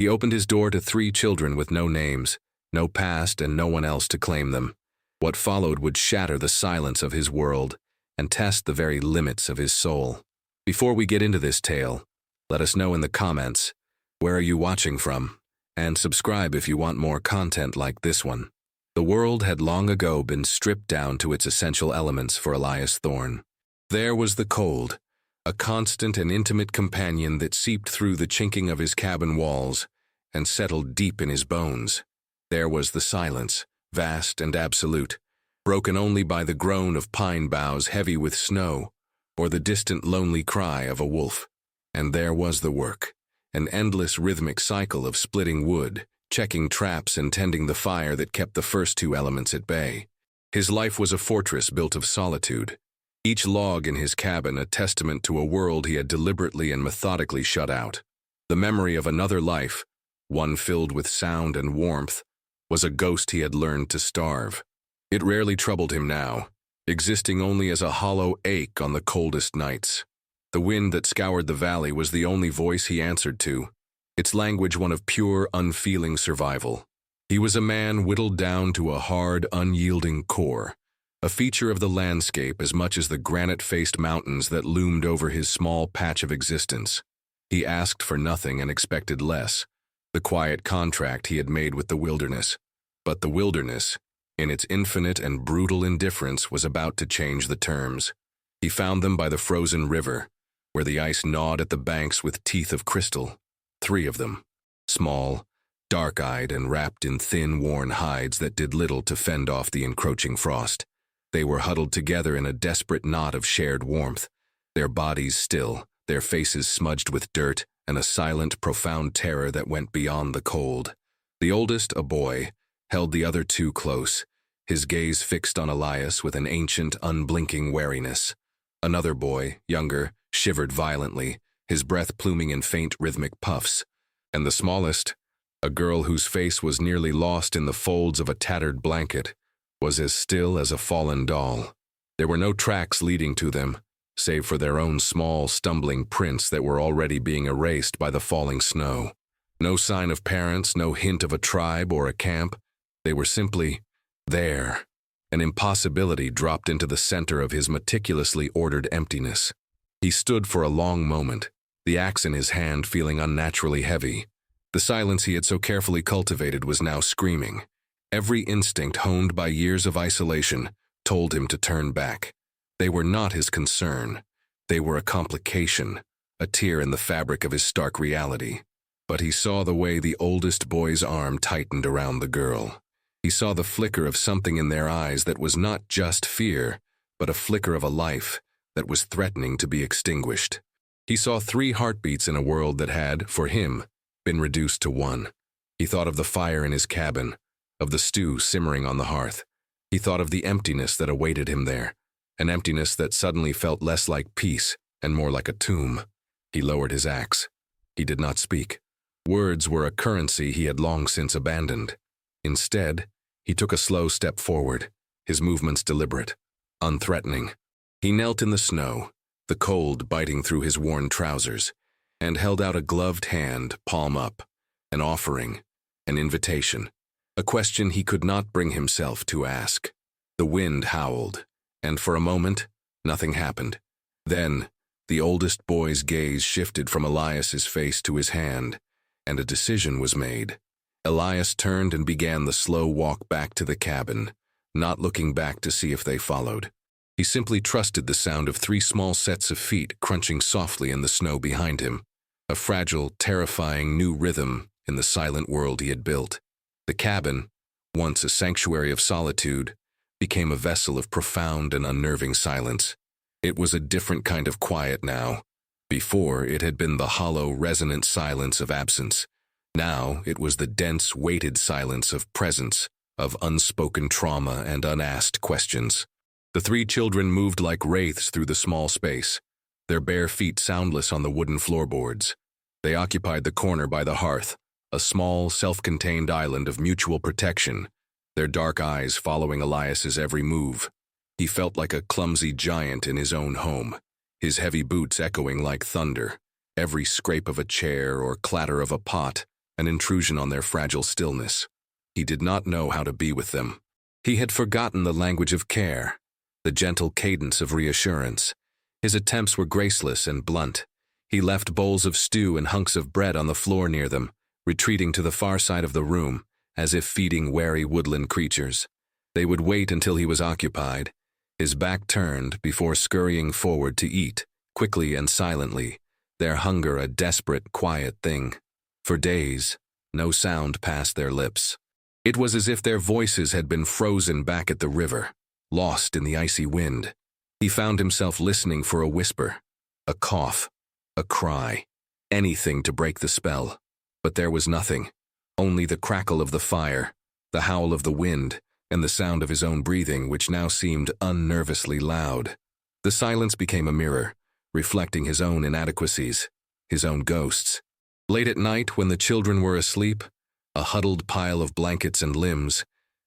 He opened his door to 3 children with no names, no past, and no one else to claim them. What followed would shatter the silence of his world and test the very limits of his soul. Before we get into this tale, let us know in the comments, where are you watching from? And subscribe if you want more content like this one. The world had long ago been stripped down to its essential elements for Elias Thorne. There was the cold, a constant and intimate companion that seeped through the chinking of his cabin walls and settled deep in his bones. There was the silence, vast and absolute, broken only by the groan of pine boughs heavy with snow, or the distant lonely cry of a wolf. And there was the work, an endless rhythmic cycle of splitting wood, checking traps and tending the fire that kept the first 2 elements at bay. His life was a fortress built of solitude, each log in his cabin a testament to a world he had deliberately and methodically shut out. The memory of another life, one filled with sound and warmth, was a ghost he had learned to starve. It rarely troubled him now, existing only as a hollow ache on the coldest nights. The wind that scoured the valley was the only voice he answered to, its language one of pure, unfeeling survival. He was a man whittled down to a hard, unyielding core, a feature of the landscape as much as the granite-faced mountains that loomed over his small patch of existence. He asked for nothing and expected less, the quiet contract he had made with the wilderness. But the wilderness, in its infinite and brutal indifference, was about to change the terms. He found them by the frozen river, where the ice gnawed at the banks with teeth of crystal. 3 of them, small, dark-eyed, and wrapped in thin, worn hides that did little to fend off the encroaching frost. They were huddled together in a desperate knot of shared warmth, their bodies still, their faces smudged with dirt, and a silent, profound terror that went beyond the cold. The oldest, a boy, held the other 2 close, his gaze fixed on Elias with an ancient, unblinking wariness. Another boy, younger, shivered violently, his breath pluming in faint, rhythmic puffs. And the smallest, a girl whose face was nearly lost in the folds of a tattered blanket, was as still as a fallen doll. There were no tracks leading to them, save for their own small, stumbling prints that were already being erased by the falling snow. No sign of parents, no hint of a tribe or a camp. They were simply there. An impossibility dropped into the center of his meticulously ordered emptiness. He stood for a long moment, the axe in his hand feeling unnaturally heavy. The silence he had so carefully cultivated was now screaming. Every instinct honed by years of isolation told him to turn back. They were not his concern. They were a complication, a tear in the fabric of his stark reality. But he saw the way the oldest boy's arm tightened around the girl. He saw the flicker of something in their eyes that was not just fear, but a flicker of a life that was threatening to be extinguished. He saw 3 heartbeats in a world that had, for him, been reduced to 1. He thought of the fire in his cabin, of the stew simmering on the hearth. He thought of the emptiness that awaited him there, an emptiness that suddenly felt less like peace and more like a tomb. He lowered his axe. He did not speak. Words were a currency he had long since abandoned. Instead, he took a slow step forward, his movements deliberate, unthreatening. He knelt in the snow, the cold biting through his worn trousers, and held out a gloved hand, palm up, an offering, an invitation, a question he could not bring himself to ask. The wind howled, and for a moment, nothing happened. Then, the oldest boy's gaze shifted from Elias's face to his hand, and a decision was made. Elias turned and began the slow walk back to the cabin, not looking back to see if they followed. He simply trusted the sound of 3 small sets of feet crunching softly in the snow behind him, a fragile, terrifying new rhythm in the silent world he had built. The cabin, once a sanctuary of solitude, became a vessel of profound and unnerving silence. It was a different kind of quiet now. Before, it had been the hollow, resonant silence of absence. Now, it was the dense, weighted silence of presence, of unspoken trauma and unasked questions. The 3 children moved like wraiths through the small space, their bare feet soundless on the wooden floorboards. They occupied the corner by the hearth, a small, self-contained island of mutual protection, their dark eyes following Elias's every move. He felt like a clumsy giant in his own home, his heavy boots echoing like thunder, every scrape of a chair or clatter of a pot an intrusion on their fragile stillness. He did not know how to be with them. He had forgotten the language of care, the gentle cadence of reassurance. His attempts were graceless and blunt. He left bowls of stew and hunks of bread on the floor near them, retreating to the far side of the room, as if feeding wary woodland creatures. They would wait until he was occupied, his back turned before scurrying forward to eat, quickly and silently, their hunger a desperate, quiet thing. For days, no sound passed their lips. It was as if their voices had been frozen back at the river, lost in the icy wind. He found himself listening for a whisper, a cough, a cry, anything to break the spell. But there was nothing, only the crackle of the fire, the howl of the wind, and the sound of his own breathing, which now seemed unnervously loud. The silence became a mirror, reflecting his own inadequacies, his own ghosts. Late at night, when the children were asleep, a huddled pile of blankets and limbs,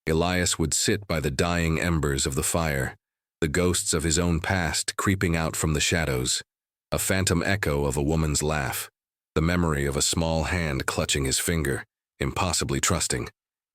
Elias would sit by the dying embers of the fire, the ghosts of his own past creeping out from the shadows, a phantom echo of a woman's laugh, the memory of a small hand clutching his finger, impossibly trusting.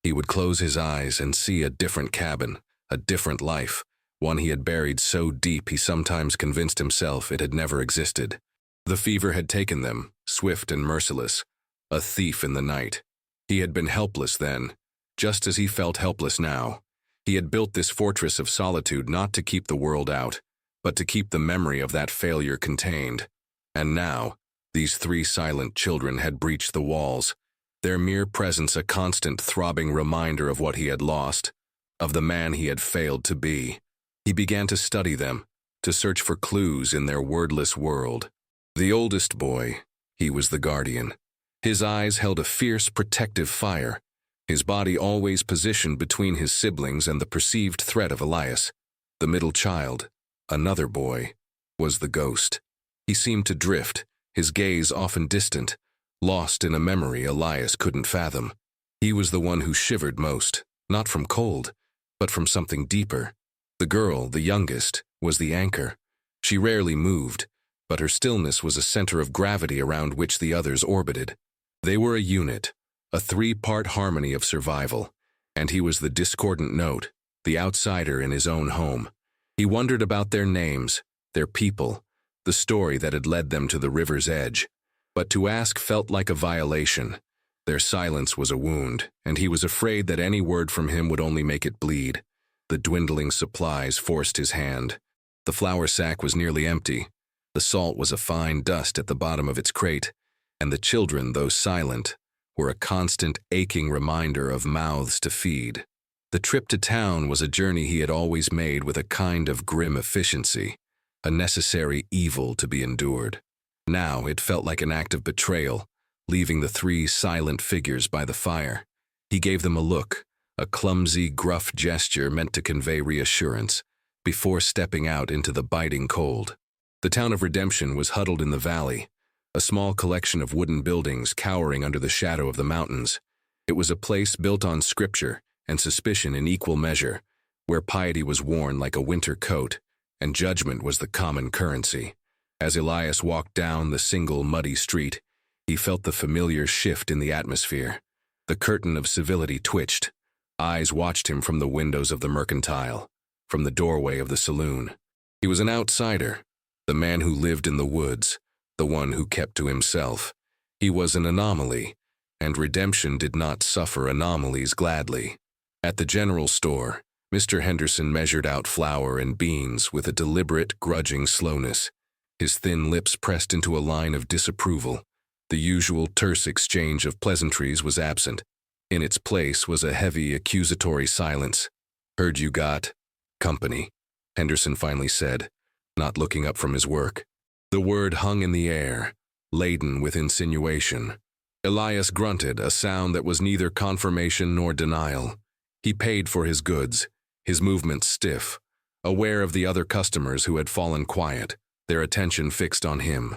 He would close his eyes and see a different cabin, a different life, one he had buried so deep he sometimes convinced himself it had never existed. The fever had taken them, swift and merciless, a thief in the night. He had been helpless then, just as he felt helpless now. He had built this fortress of solitude not to keep the world out, but to keep the memory of that failure contained. And now, these three silent children had breached the walls, their mere presence a constant throbbing reminder of what he had lost, of the man he had failed to be. He began to study them, to search for clues in their wordless world. The oldest boy, he was the guardian. His eyes held a fierce, protective fire, his body always positioned between his siblings and the perceived threat of Elias. The middle child, another boy, was the ghost. He seemed to drift, his gaze often distant, lost in a memory Elias couldn't fathom. He was the one who shivered most, not from cold, but from something deeper. The girl, the youngest, was the anchor. She rarely moved, but her stillness was a center of gravity around which the others orbited. They were a unit, a three-part harmony of survival, and he was the discordant note, the outsider in his own home. He wondered about their names, their people, the story that had led them to the river's edge. But to ask felt like a violation. Their silence was a wound, and he was afraid that any word from him would only make it bleed. The dwindling supplies forced his hand. The flour sack was nearly empty. The salt was a fine dust at the bottom of its crate, and the children, though silent, were a constant aching reminder of mouths to feed. The trip to town was a journey he had always made with a kind of grim efficiency, a necessary evil to be endured. Now it felt like an act of betrayal, leaving the three silent figures by the fire. He gave them a look, a clumsy, gruff gesture meant to convey reassurance, before stepping out into the biting cold. The town of Redemption was huddled in the valley, a small collection of wooden buildings cowering under the shadow of the mountains. It was a place built on scripture and suspicion in equal measure, where piety was worn like a winter coat, and judgment was the common currency. As Elias walked down the single muddy street, he felt the familiar shift in the atmosphere. The curtain of civility twitched. Eyes watched him from the windows of the mercantile, from the doorway of the saloon. He was an outsider, the man who lived in the woods, the one who kept to himself. He was an anomaly, and Redemption did not suffer anomalies gladly. At the general store, Mr. Henderson measured out flour and beans with a deliberate, grudging slowness. His thin lips pressed into a line of disapproval. The usual terse exchange of pleasantries was absent. In its place was a heavy, accusatory silence. "Heard you got company," Henderson finally said, not looking up from his work. The word hung in the air, laden with insinuation. Elias grunted, a sound that was neither confirmation nor denial. He paid for his goods, his movements stiff, aware of the other customers who had fallen quiet, their attention fixed on him.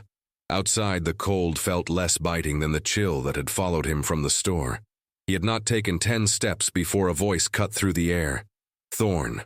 Outside, the cold felt less biting than the chill that had followed him from the store. He had not taken 10 steps before a voice cut through the air. Thorne.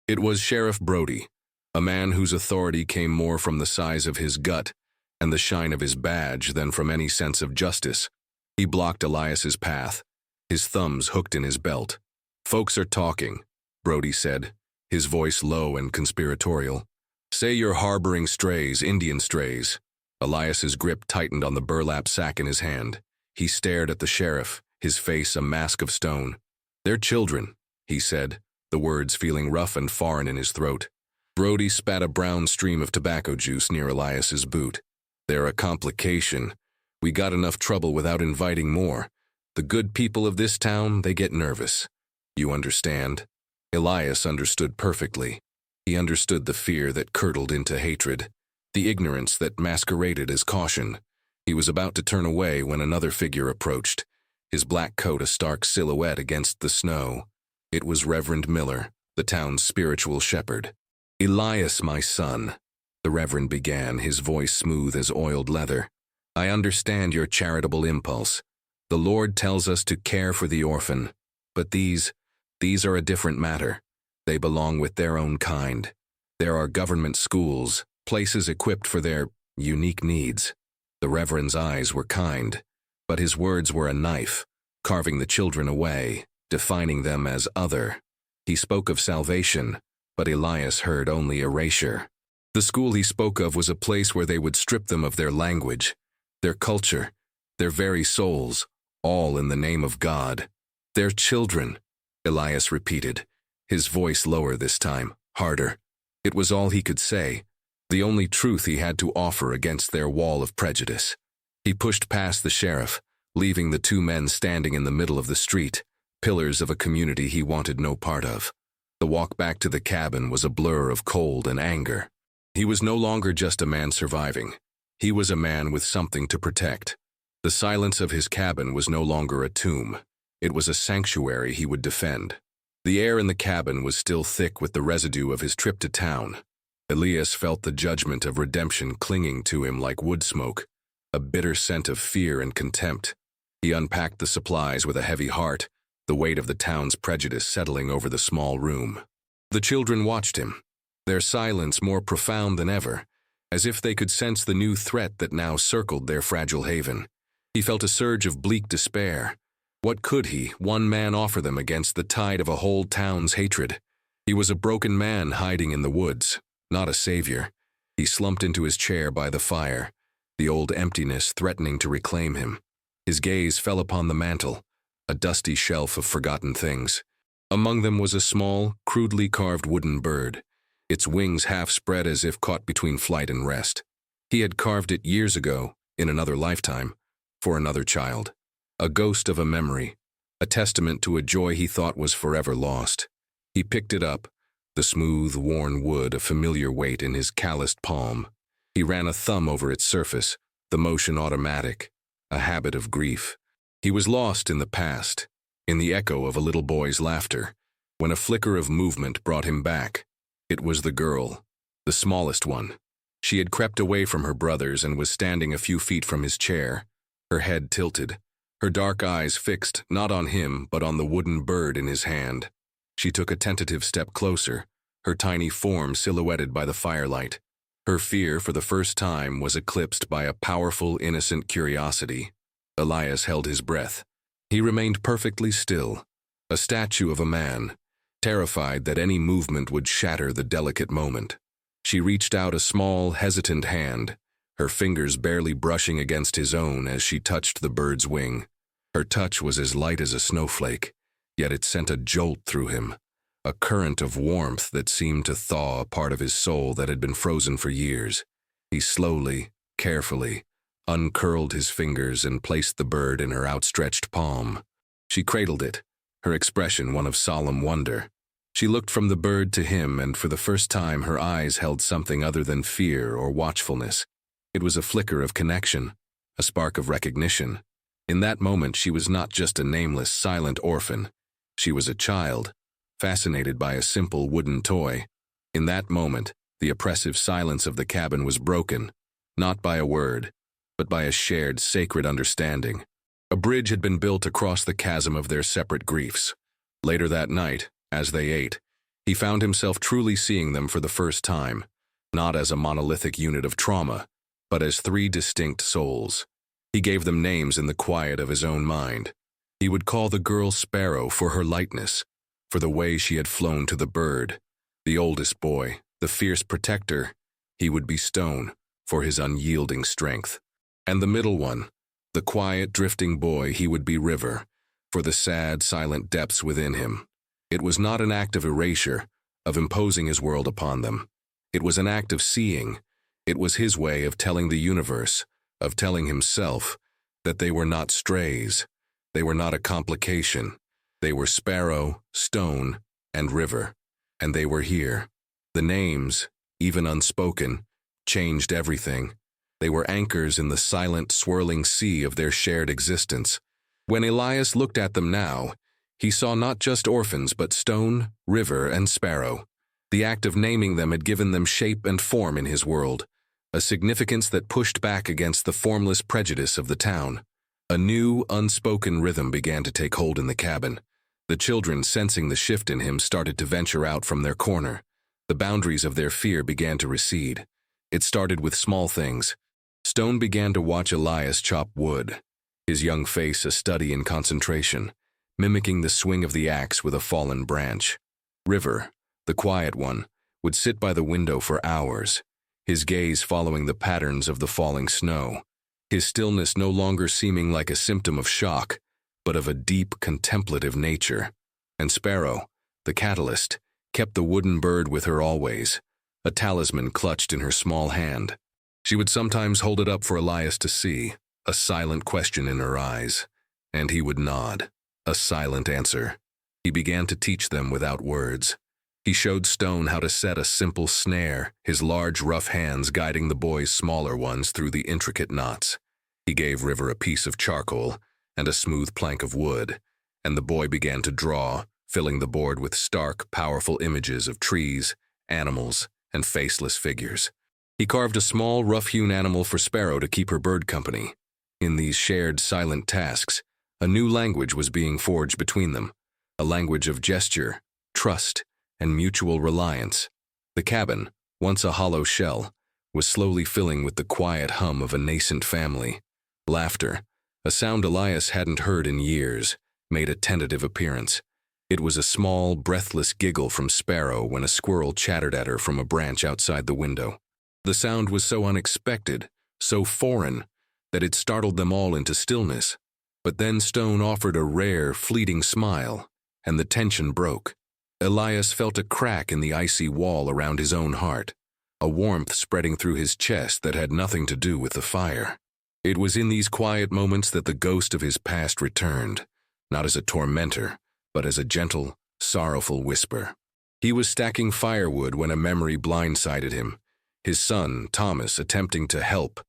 It was Sheriff Brody, a man whose authority came more from the size of his gut and the shine of his badge than from any sense of justice. He blocked Elias's path, his thumbs hooked in his belt. "Folks are talking," Brody said, his voice low and conspiratorial. "Say you're harboring strays, Indian strays." Elias's grip tightened on the burlap sack in his hand. He stared at the sheriff, his face a mask of stone. "They're children," he said, the words feeling rough and foreign in his throat. Brody spat a brown stream of tobacco juice near Elias's boot. "They're a complication. We got enough trouble without inviting more. The good people of this town, they get nervous. You understand?" Elias understood perfectly. He understood the fear that curdled into hatred, the ignorance that masqueraded as caution. He was about to turn away when another figure approached, his black coat a stark silhouette against the snow. It was Reverend Miller, the town's spiritual shepherd. "Elias, my son," the Reverend began, his voice smooth as oiled leather. "I understand your charitable impulse. The Lord tells us to care for the orphan. But these are a different matter. They belong with their own kind. There are government schools, places equipped for their unique needs." The Reverend's eyes were kind, but his words were a knife, carving the children away, defining them as other. He spoke of salvation, but Elias heard only erasure. The school he spoke of was a place where they would strip them of their language, their culture, their very souls, all in the name of God. "Their children," Elias repeated, his voice lower this time, harder. It was all he could say, the only truth he had to offer against their wall of prejudice. He pushed past the sheriff, leaving the two men standing in the middle of the street, pillars of a community he wanted no part of. The walk back to the cabin was a blur of cold and anger. He was no longer just a man surviving. He was a man with something to protect. The silence of his cabin was no longer a tomb. It was a sanctuary he would defend. The air in the cabin was still thick with the residue of his trip to town. Elias felt the judgment of redemption clinging to him like wood smoke, a bitter scent of fear and contempt. He unpacked the supplies with a heavy heart, the weight of the town's prejudice settling over the small room. The children watched him, their silence more profound than ever, as if they could sense the new threat that now circled their fragile haven. He felt a surge of bleak despair. What could he, one man, offer them against the tide of a whole town's hatred? He was a broken man hiding in the woods, not a savior. He slumped into his chair by the fire, the old emptiness threatening to reclaim him. His gaze fell upon the mantel, a dusty shelf of forgotten things. Among them was a small, crudely carved wooden bird, its wings half spread as if caught between flight and rest. He had carved it years ago, in another lifetime, for another child. A ghost of a memory, a testament to a joy he thought was forever lost. He picked it up, the smooth, worn wood a familiar weight in his calloused palm. He ran a thumb over its surface, the motion automatic, a habit of grief. He was lost in the past, in the echo of a little boy's laughter, when a flicker of movement brought him back. It was the girl, the smallest one. She had crept away from her brothers and was standing a few feet from his chair, her head tilted, her dark eyes fixed not on him but on the wooden bird in his hand. She took a tentative step closer, her tiny form silhouetted by the firelight. Her fear for the first time was eclipsed by a powerful, innocent curiosity. Elias held his breath. He remained perfectly still, a statue of a man, terrified that any movement would shatter the delicate moment. She reached out a small, hesitant hand, her fingers barely brushing against his own as she touched the bird's wing. Her touch was as light as a snowflake, yet it sent a jolt through him, a current of warmth that seemed to thaw a part of his soul that had been frozen for years. He slowly, carefully, uncurled his fingers and placed the bird in her outstretched palm. She cradled it, her expression one of solemn wonder. She looked from the bird to him, and for the first time her eyes held something other than fear or watchfulness. It was a flicker of connection, a spark of recognition. In that moment she was not just a nameless, silent orphan. She was a child, fascinated by a simple wooden toy. In that moment, the oppressive silence of the cabin was broken, not by a word, but by a shared, sacred understanding. A bridge had been built across the chasm of their separate griefs. Later that night, as they ate, he found himself truly seeing them for the first time, not as a monolithic unit of trauma, but as three distinct souls. He gave them names in the quiet of his own mind. He would call the girl Sparrow for her lightness, for the way she had flown to the bird. The oldest boy, the fierce protector, he would be Stone, for his unyielding strength. And the middle one, the quiet, drifting boy, he would be River, for the sad, silent depths within him. It was not an act of erasure, of imposing his world upon them. It was an act of seeing. It was his way of telling the universe, of telling himself, that they were not strays. They were not a complication. They were Sparrow, Stone, and River. And they were here. The names, even unspoken, changed everything. They were anchors in the silent, swirling sea of their shared existence. When Elias looked at them now, he saw not just orphans but Stone, River, and Sparrow. The act of naming them had given them shape and form in his world, a significance that pushed back against the formless prejudice of the town. A new, unspoken rhythm began to take hold in the cabin. The children, sensing the shift in him, started to venture out from their corner. The boundaries of their fear began to recede. It started with small things. Stone began to watch Elias chop wood, his young face a study in concentration, mimicking the swing of the axe with a fallen branch. River, the quiet one, would sit by the window for hours, his gaze following the patterns of the falling snow, his stillness no longer seeming like a symptom of shock, but of a deep, contemplative nature. And Sparrow, the catalyst, kept the wooden bird with her always, a talisman clutched in her small hand. She would sometimes hold it up for Elias to see, a silent question in her eyes, and he would nod, a silent answer. He began to teach them without words. He showed Stone how to set a simple snare, his large, rough hands guiding the boy's smaller ones through the intricate knots. He gave River a piece of charcoal and a smooth plank of wood, and the boy began to draw, filling the board with stark, powerful images of trees, animals, and faceless figures. He carved a small, rough-hewn animal for Sparrow to keep her bird company. In these shared, silent tasks, a new language was being forged between them, a language of gesture, trust, and mutual reliance. The cabin, once a hollow shell, was slowly filling with the quiet hum of a nascent family. Laughter, a sound Elias hadn't heard in years, made a tentative appearance. It was a small, breathless giggle from Sparrow when a squirrel chattered at her from a branch outside the window. The sound was so unexpected, so foreign, that it startled them all into stillness. But then Stone offered a rare, fleeting smile, and the tension broke. Elias felt a crack in the icy wall around his own heart, a warmth spreading through his chest that had nothing to do with the fire. It was in these quiet moments that the ghost of his past returned, not as a tormentor, but as a gentle, sorrowful whisper. He was stacking firewood when a memory blindsided him. His son, Thomas, attempting to help,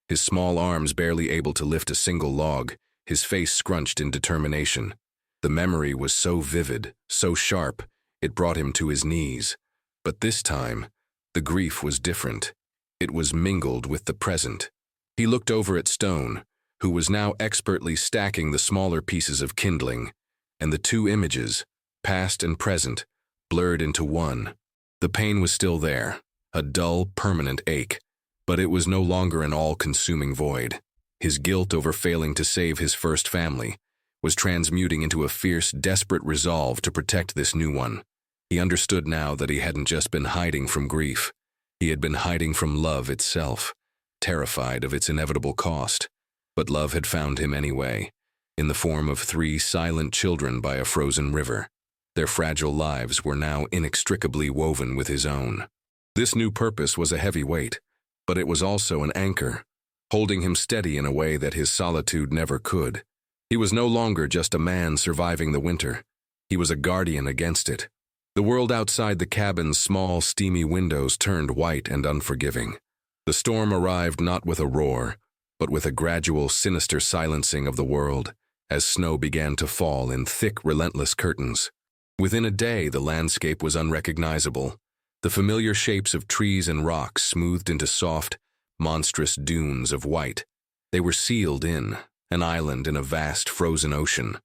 his small arms barely able to lift a single log, his face scrunched in determination. The memory was so vivid, so sharp, it brought him to his knees. But this time, the grief was different. It was mingled with the present. He looked over at Stone, who was now expertly stacking the smaller pieces of kindling, and the two images, past and present, blurred into one. The pain was still there, a dull, permanent ache, but it was no longer an all-consuming void. His guilt over failing to save his first family was transmuting into a fierce, desperate resolve to protect this new one. He understood now that he hadn't just been hiding from grief. He had been hiding from love itself, terrified of its inevitable cost. But love had found him anyway, in the form of 3 silent children by a frozen river. Their fragile lives were now inextricably woven with his own. This new purpose was a heavy weight, but it was also an anchor, holding him steady in a way that his solitude never could. He was no longer just a man surviving the winter. He was a guardian against it. The world outside the cabin's small, steamy windows turned white and unforgiving. The storm arrived not with a roar, but with a gradual, sinister silencing of the world, as snow began to fall in thick, relentless curtains. Within a day, the landscape was unrecognizable. The familiar shapes of trees and rocks smoothed into soft, monstrous dunes of white. They were sealed in, an island in a vast, frozen ocean.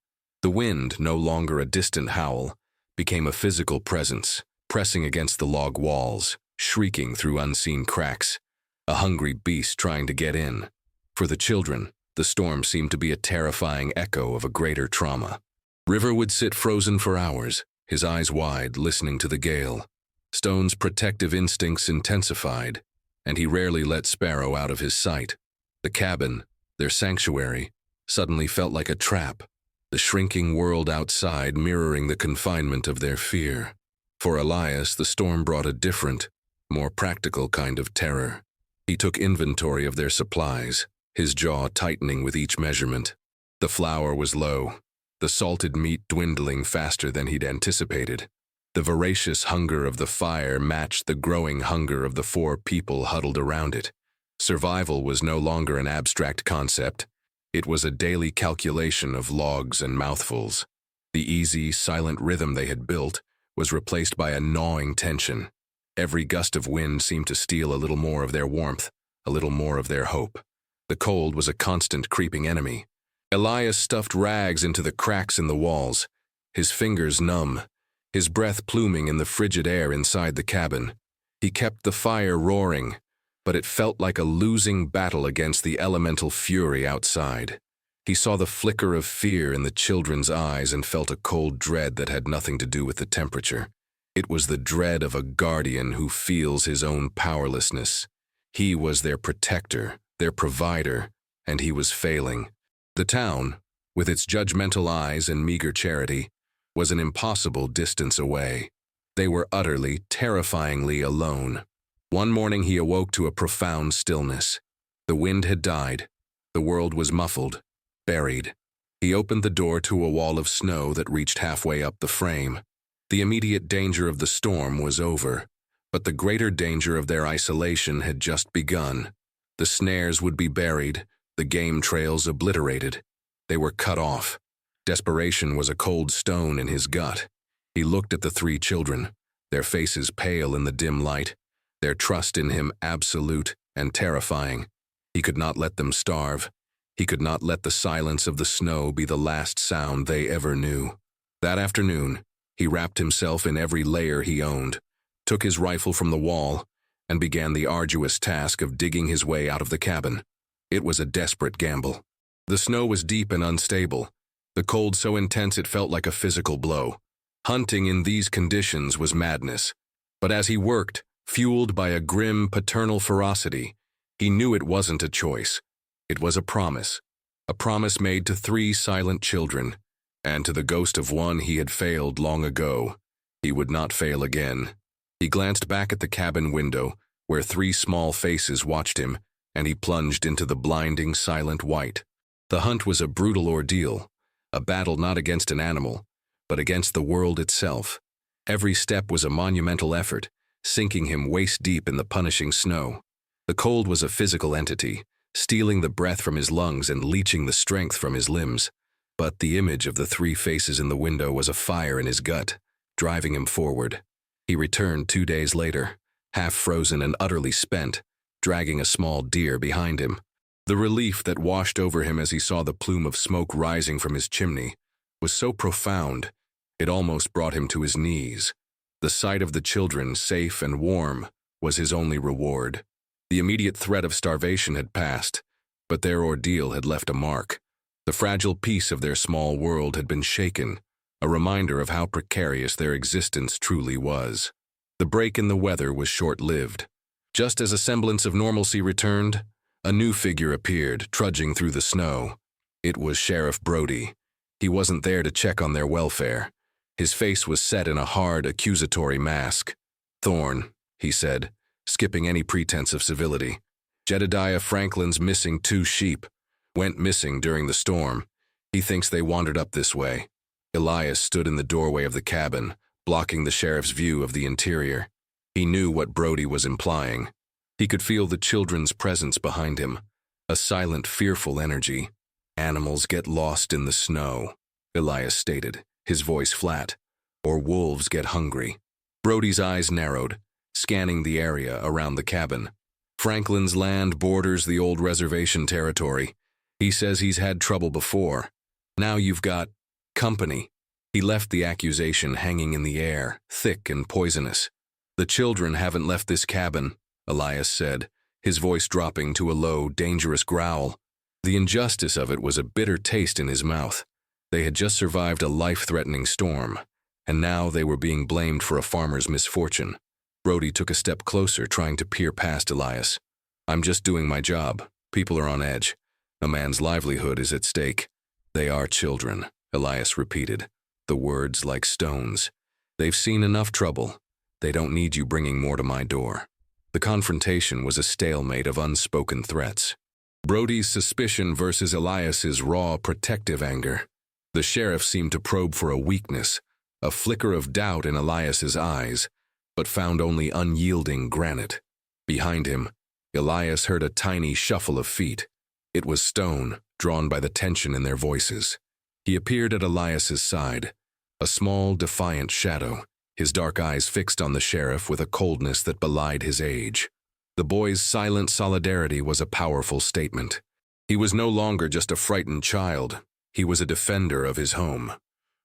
The wind, no longer a distant howl, became a physical presence, pressing against the log walls, shrieking through unseen cracks, a hungry beast trying to get in. For the children, The storm seemed to be a terrifying echo of a greater trauma. River would sit frozen for hours, his eyes wide, listening to the gale. Stone's protective instincts intensified, and he rarely let Sparrow out of his sight. The cabin, their sanctuary, suddenly felt like a trap, the shrinking world outside mirroring the confinement of their fear. For Elias, the storm brought a different, more practical kind of terror. He took inventory of their supplies, his jaw tightening with each measurement. The flour was low, the salted meat dwindling faster than he'd anticipated. The voracious hunger of the fire matched the growing hunger of the 4 people huddled around it. Survival was no longer an abstract concept. It was a daily calculation of logs and mouthfuls. The easy, silent rhythm they had built was replaced by a gnawing tension. Every gust of wind seemed to steal a little more of their warmth, a little more of their hope. The cold was a constant creeping enemy. Elias stuffed rags into the cracks in the walls, his fingers numb, his breath pluming in the frigid air inside the cabin. He kept the fire roaring, but it felt like a losing battle against the elemental fury outside. He saw the flicker of fear in the children's eyes and felt a cold dread that had nothing to do with the temperature. It was the dread of a guardian who feels his own powerlessness. He was their protector, their provider, and he was failing. The town, with its judgmental eyes and meager charity, was an impossible distance away. They were utterly, terrifyingly alone. One morning he awoke to a profound stillness. The wind had died. The world was muffled, buried. He opened the door to a wall of snow that reached halfway up the frame. The immediate danger of the storm was over, but the greater danger of their isolation had just begun. The snares would be buried, the game trails obliterated. They were cut off. Desperation was a cold stone in his gut. He looked at the 3 children, their faces pale in the dim light, their trust in him absolute and terrifying. He could not let them starve. He could not let the silence of the snow be the last sound they ever knew. That afternoon, he wrapped himself in every layer he owned, took his rifle from the wall, and began the arduous task of digging his way out of the cabin. It was a desperate gamble. The snow was deep and unstable, the cold so intense it felt like a physical blow. Hunting in these conditions was madness. But as he worked, fueled by a grim paternal ferocity, he knew it wasn't a choice. It was a promise made to 3 silent children, and to the ghost of one he had failed long ago. He would not fail again. He glanced back at the cabin window, where 3 small faces watched him, and he plunged into the blinding, silent white. The hunt was a brutal ordeal, a battle not against an animal, but against the world itself. Every step was a monumental effort, sinking him waist-deep in the punishing snow. The cold was a physical entity, stealing the breath from his lungs and leeching the strength from his limbs. But the image of the 3 faces in the window was a fire in his gut, driving him forward. He returned 2 days later, half frozen and utterly spent, dragging a small deer behind him. The relief that washed over him as he saw the plume of smoke rising from his chimney was so profound, it almost brought him to his knees. The sight of the children, safe and warm, was his only reward. The immediate threat of starvation had passed, but their ordeal had left a mark. The fragile peace of their small world had been shaken, a reminder of how precarious their existence truly was. The break in the weather was short-lived. Just as a semblance of normalcy returned, a new figure appeared, trudging through the snow. It was Sheriff Brody. He wasn't there to check on their welfare. His face was set in a hard, accusatory mask. "Thorne," he said, skipping any pretense of civility. "Jedediah Franklin's missing 2 sheep. Went missing during the storm. He thinks they wandered up this way." Elias stood in the doorway of the cabin, blocking the sheriff's view of the interior. He knew what Brody was implying. He could feel the children's presence behind him, a silent, fearful energy. "Animals get lost in the snow," Elias stated, his voice flat. "Or wolves get hungry." Brody's eyes narrowed, scanning the area around the cabin. "Franklin's land borders the old reservation territory. He says he's had trouble before. Now you've got company." He left the accusation hanging in the air, thick and poisonous. "The children haven't left this cabin," Elias said, his voice dropping to a low, dangerous growl. The injustice of it was a bitter taste in his mouth. They had just survived a life-threatening storm, and now they were being blamed for a farmer's misfortune. Brody took a step closer, trying to peer past Elias. "I'm just doing my job. People are on edge. A man's livelihood is at stake." "They are children," Elias repeated, the words like stones. "They've seen enough trouble. They don't need you bringing more to my door." The confrontation was a stalemate of unspoken threats. Brody's suspicion versus Elias's raw, protective anger. The sheriff seemed to probe for a weakness, a flicker of doubt in Elias's eyes, but found only unyielding granite. Behind him, Elias heard a tiny shuffle of feet. It was Stone, drawn by the tension in their voices. He appeared at Elias's side, a small, defiant shadow, his dark eyes fixed on the sheriff with a coldness that belied his age. The boy's silent solidarity was a powerful statement. He was no longer just a frightened child. He was a defender of his home.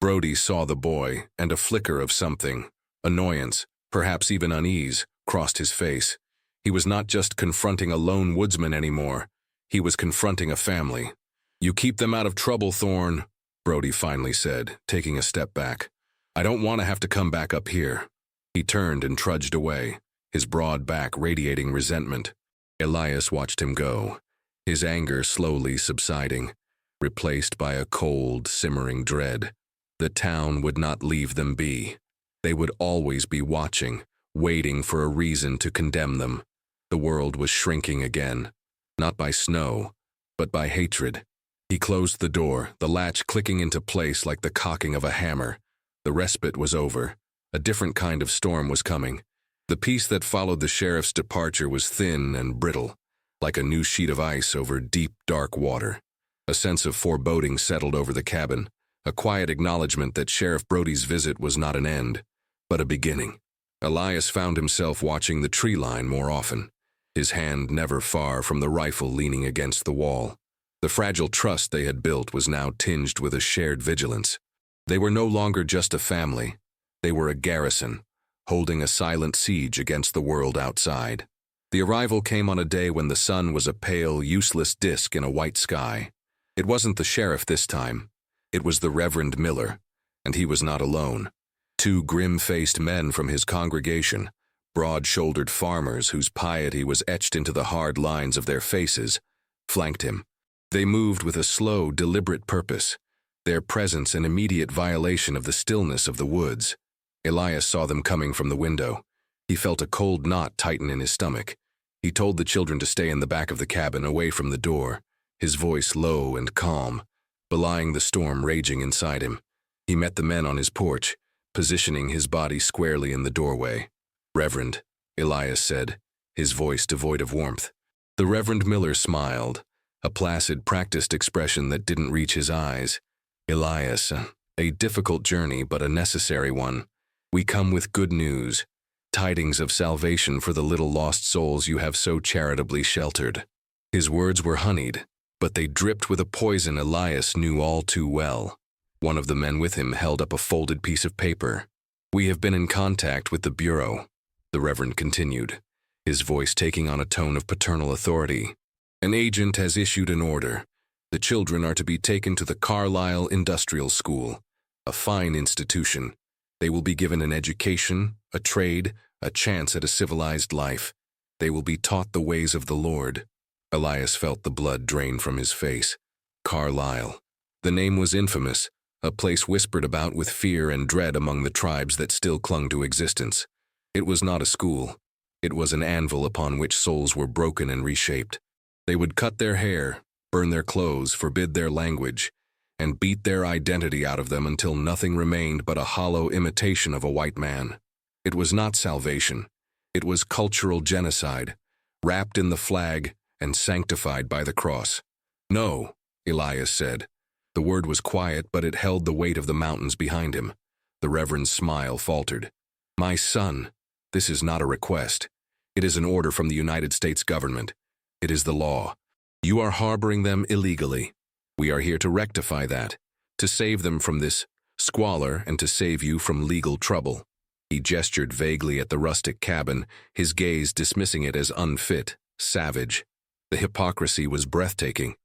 Brody saw the boy, and a flicker of something, annoyance, perhaps even unease, crossed his face. He was not just confronting a lone woodsman anymore. He was confronting a family. "You keep them out of trouble, Thorne," Brody finally said, taking a step back. "I don't want to have to come back up here." He turned and trudged away, his broad back radiating resentment. Elias watched him go, his anger slowly subsiding, replaced by a cold, simmering dread. The town would not leave them be. They would always be watching, waiting for a reason to condemn them. The world was shrinking again, not by snow, but by hatred. He closed the door, the latch clicking into place like the cocking of a hammer. The respite was over. A different kind of storm was coming. The peace that followed the sheriff's departure was thin and brittle, like a new sheet of ice over deep, dark water. A sense of foreboding settled over the cabin, a quiet acknowledgement that Sheriff Brody's visit was not an end, but a beginning. Elias found himself watching the tree line more often, his hand never far from the rifle leaning against the wall. The fragile trust they had built was now tinged with a shared vigilance. They were no longer just a family. They were a garrison, holding a silent siege against the world outside. The arrival came on a day when the sun was a pale, useless disk in a white sky. It wasn't the sheriff this time. It was the Reverend Miller, and he was not alone. Two grim-faced men from his congregation, broad-shouldered farmers whose piety was etched into the hard lines of their faces, flanked him. They moved with a slow, deliberate purpose, their presence an immediate violation of the stillness of the woods. Elias saw them coming from the window. He felt a cold knot tighten in his stomach. He told the children to stay in the back of the cabin, away from the door, his voice low and calm, belying the storm raging inside him. He met the men on his porch, positioning his body squarely in the doorway. "Reverend," Elias said, his voice devoid of warmth. The Reverend Miller smiled, a placid, practiced expression that didn't reach his eyes. "Elias, a difficult journey, but a necessary one. We come with good news, tidings of salvation for the little lost souls you have so charitably sheltered." His words were honeyed, but they dripped with a poison Elias knew all too well. One of the men with him held up a folded piece of paper. "We have been in contact with the Bureau," the Reverend continued, his voice taking on a tone of paternal authority. "An agent has issued an order. The children are to be taken to the Carlisle Industrial School, a fine institution. They will be given an education, a trade, a chance at a civilized life. They will be taught the ways of the Lord." Elias felt the blood drain from his face. Carlisle. The name was infamous, a place whispered about with fear and dread among the tribes that still clung to existence. It was not a school. It was an anvil upon which souls were broken and reshaped. They would cut their hair, burn their clothes, forbid their language, and beat their identity out of them until nothing remained but a hollow imitation of a white man. It was not salvation. It was cultural genocide, wrapped in the flag and sanctified by the cross. "No," Elias said. The word was quiet, but it held the weight of the mountains behind him. The Reverend's smile faltered. "My son, this is not a request. It is an order from the United States government. It is the law. You are harboring them illegally. We are here to rectify that, to save them from this squalor and to save you from legal trouble." He gestured vaguely at the rustic cabin, his gaze dismissing it as unfit, savage. The hypocrisy was breathtaking.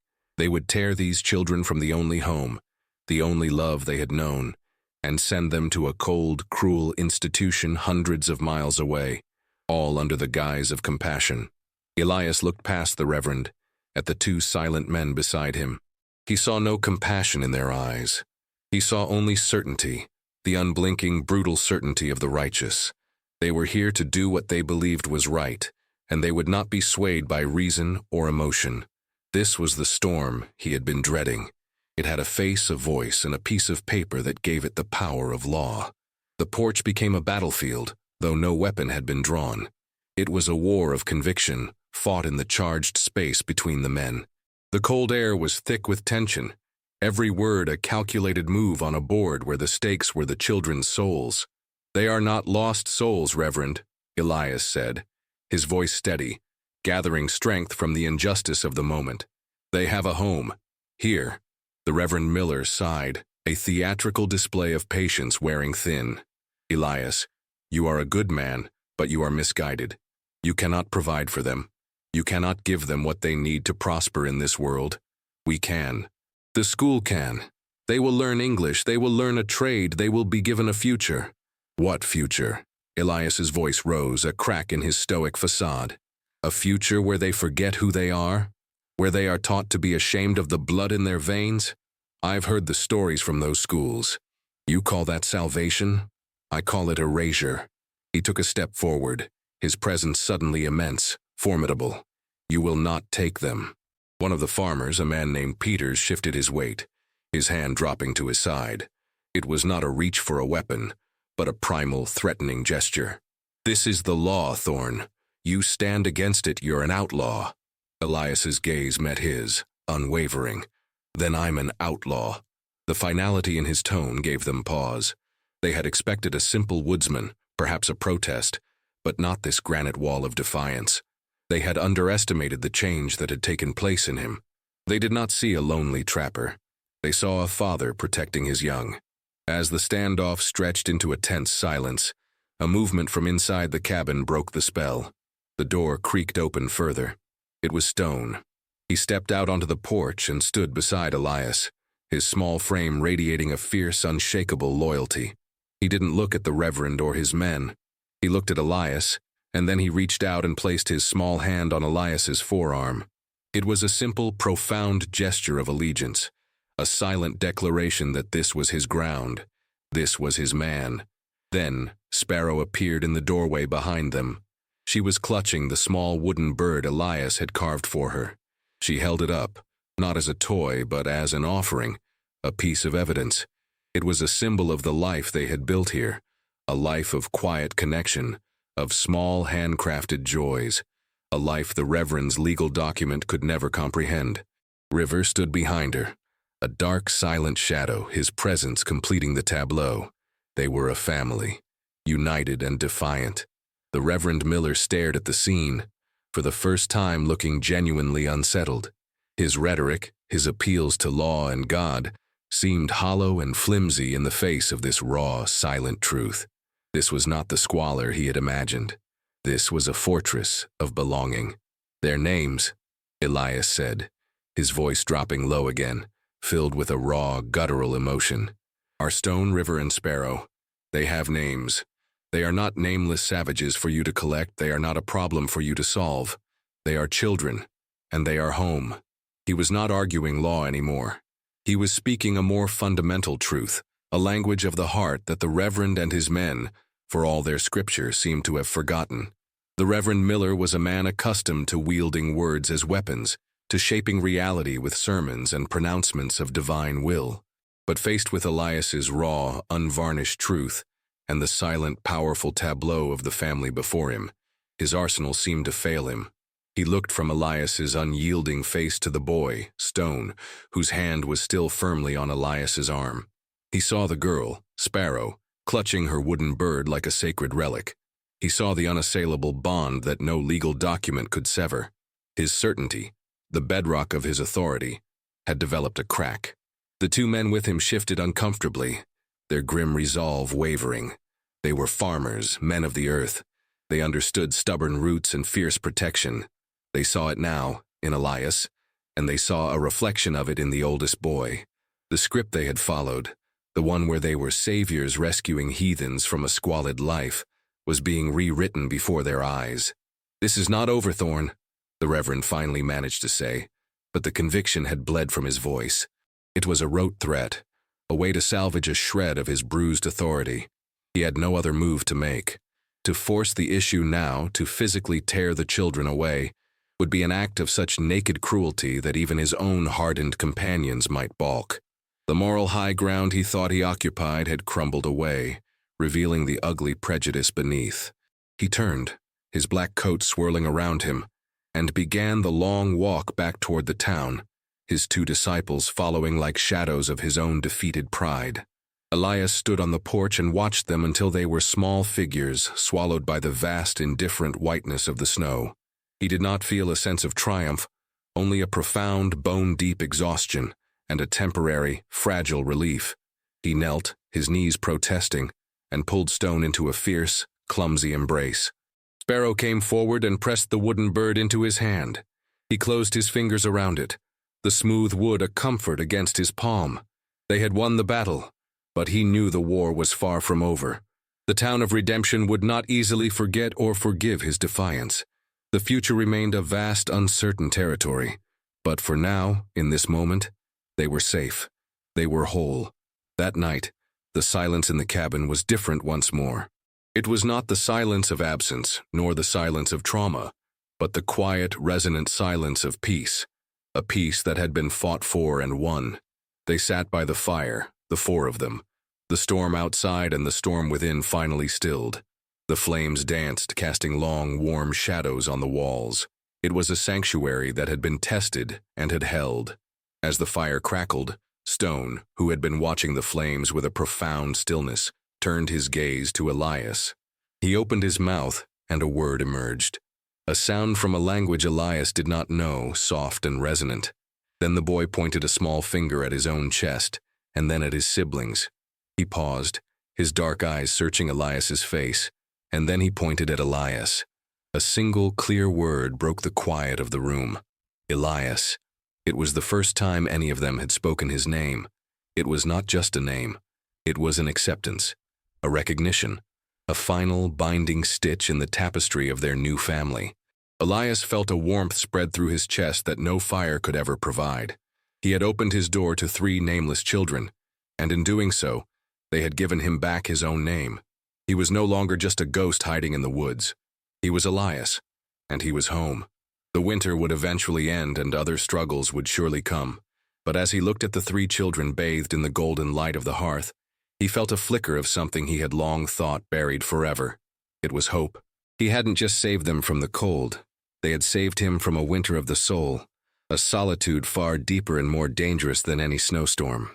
They would tear these children from the only home, the only love they had known, and send them to a cold, cruel institution hundreds of miles away, all under the guise of compassion. Elias looked past the Reverend, at the two silent men beside him. He saw no compassion in their eyes. He saw only certainty, the unblinking, brutal certainty of the righteous. They were here to do what they believed was right, and they would not be swayed by reason or emotion. This was the storm he had been dreading. It had a face, a voice, and a piece of paper that gave it the power of law. The porch became a battlefield, though no weapon had been drawn. It was a war of conviction, fought in the charged space between the men. The cold air was thick with tension, every word a calculated move on a board where the stakes were the children's souls. "They are not lost souls, Reverend," Elias said, his voice steady, gathering strength from the injustice of the moment. "They have a home, here." The Reverend Miller sighed, a theatrical display of patience wearing thin. "Elias, you are a good man, but you are misguided. You cannot provide for them. You cannot give them what they need to prosper in this world. We can. The school can. They will learn English, they will learn a trade, they will be given a future." "What future?" Elias's voice rose, a crack in his stoic facade. "A future where they forget who they are? Where they are taught to be ashamed of the blood in their veins? I've heard the stories from those schools. You call that salvation? I call it erasure." He took a step forward, his presence suddenly immense, formidable. "You will not take them." One of the farmers, a man named Peters, shifted his weight, his hand dropping to his side. It was not a reach for a weapon, but a primal, threatening gesture. "This is the law, Thorne. You stand against it, you're an outlaw." Elias's gaze met his, unwavering. "Then I'm an outlaw." The finality in his tone gave them pause. They had expected a simple woodsman, perhaps a protest, but not this granite wall of defiance. They had underestimated the change that had taken place in him. They did not see a lonely trapper. They saw a father protecting his young. As the standoff stretched into a tense silence, a movement from inside the cabin broke the spell. The door creaked open further. It was Stone. He stepped out onto the porch and stood beside Elias, his small frame radiating a fierce, unshakable loyalty. He didn't look at the Reverend or his men. He looked at Elias, and then he reached out and placed his small hand on Elias's forearm. It was a simple, profound gesture of allegiance, a silent declaration that this was his ground, this was his man. Then, Sparrow appeared in the doorway behind them. She was clutching the small wooden bird Elias had carved for her. She held it up, not as a toy, but as an offering, a piece of evidence. It was a symbol of the life they had built here, a life of quiet connection, of small handcrafted joys, a life the Reverend's legal document could never comprehend. River stood behind her, a dark, silent shadow, his presence completing the tableau. They were a family, united and defiant. The Reverend Miller stared at the scene, for the first time looking genuinely unsettled. His rhetoric, his appeals to law and God, seemed hollow and flimsy in the face of this raw, silent truth. This was not the squalor he had imagined. This was a fortress of belonging. "Their names," Elias said, his voice dropping low again, filled with a raw, guttural emotion, "are Stone, River, and Sparrow. They have names. They are not nameless savages for you to collect. They are not a problem for you to solve. They are children, and they are home." He was not arguing law anymore. He was speaking a more fundamental truth, a language of the heart that the Reverend and his men, for all their scripture, seemed to have forgotten. The Reverend Miller was a man accustomed to wielding words as weapons, to shaping reality with sermons and pronouncements of divine will. But faced with Elias's raw, unvarnished truth, and the silent, powerful tableau of the family before him, his arsenal seemed to fail him. He looked from Elias's unyielding face to the boy, Stone, whose hand was still firmly on Elias's arm. He saw the girl, Sparrow, clutching her wooden bird like a sacred relic. He saw the unassailable bond that no legal document could sever. His certainty, the bedrock of his authority, had developed a crack. The two men with him shifted uncomfortably, their grim resolve wavering. They were farmers, men of the earth. They understood stubborn roots and fierce protection. They saw it now, in Elias, and they saw a reflection of it in the oldest boy. The script they had followed, the one where they were saviors rescuing heathens from a squalid life, was being rewritten before their eyes. "This is not over, Thorn," the Reverend finally managed to say, but the conviction had bled from his voice. It was a rote threat, a way to salvage a shred of his bruised authority. He had no other move to make. To force the issue now, to physically tear the children away, would be an act of such naked cruelty that even his own hardened companions might balk. The moral high ground he thought he occupied had crumbled away, revealing the ugly prejudice beneath. He turned, his black coat swirling around him, and began the long walk back toward the town, his two disciples following like shadows of his own defeated pride. Elias stood on the porch and watched them until they were small figures swallowed by the vast, indifferent whiteness of the snow. He did not feel a sense of triumph, only a profound, bone-deep exhaustion and a temporary, fragile relief. He knelt, his knees protesting, and pulled Stone into a fierce, clumsy embrace. Sparrow came forward and pressed the wooden bird into his hand. He closed his fingers around it, the smooth wood a comfort against his palm. They had won the battle, but he knew the war was far from over. The town of Redemption would not easily forget or forgive his defiance. The future remained a vast, uncertain territory. But for now, in this moment, they were safe. They were whole. That night, the silence in the cabin was different once more. It was not the silence of absence, nor the silence of trauma, but the quiet, resonant silence of peace, a peace that had been fought for and won. They sat by the fire, the four of them. The storm outside and the storm within finally stilled. The flames danced, casting long, warm shadows on the walls. It was a sanctuary that had been tested and had held. As the fire crackled, Stone, who had been watching the flames with a profound stillness, turned his gaze to Elias. He opened his mouth, and a word emerged. A sound from a language Elias did not know, soft and resonant. Then the boy pointed a small finger at his own chest, and then at his siblings. He paused, his dark eyes searching Elias's face, and then he pointed at Elias. A single, clear word broke the quiet of the room. Elias. It was the first time any of them had spoken his name. It was not just a name. It was an acceptance, a recognition, a final, binding stitch in the tapestry of their new family. Elias felt a warmth spread through his chest that no fire could ever provide. He had opened his door to 3 nameless children, and in doing so, they had given him back his own name. He was no longer just a ghost hiding in the woods. He was Elias, and he was home. The winter would eventually end and other struggles would surely come, but as he looked at the 3 children bathed in the golden light of the hearth, he felt a flicker of something he had long thought buried forever. It was hope. He hadn't just saved them from the cold. They had saved him from a winter of the soul, a solitude far deeper and more dangerous than any snowstorm.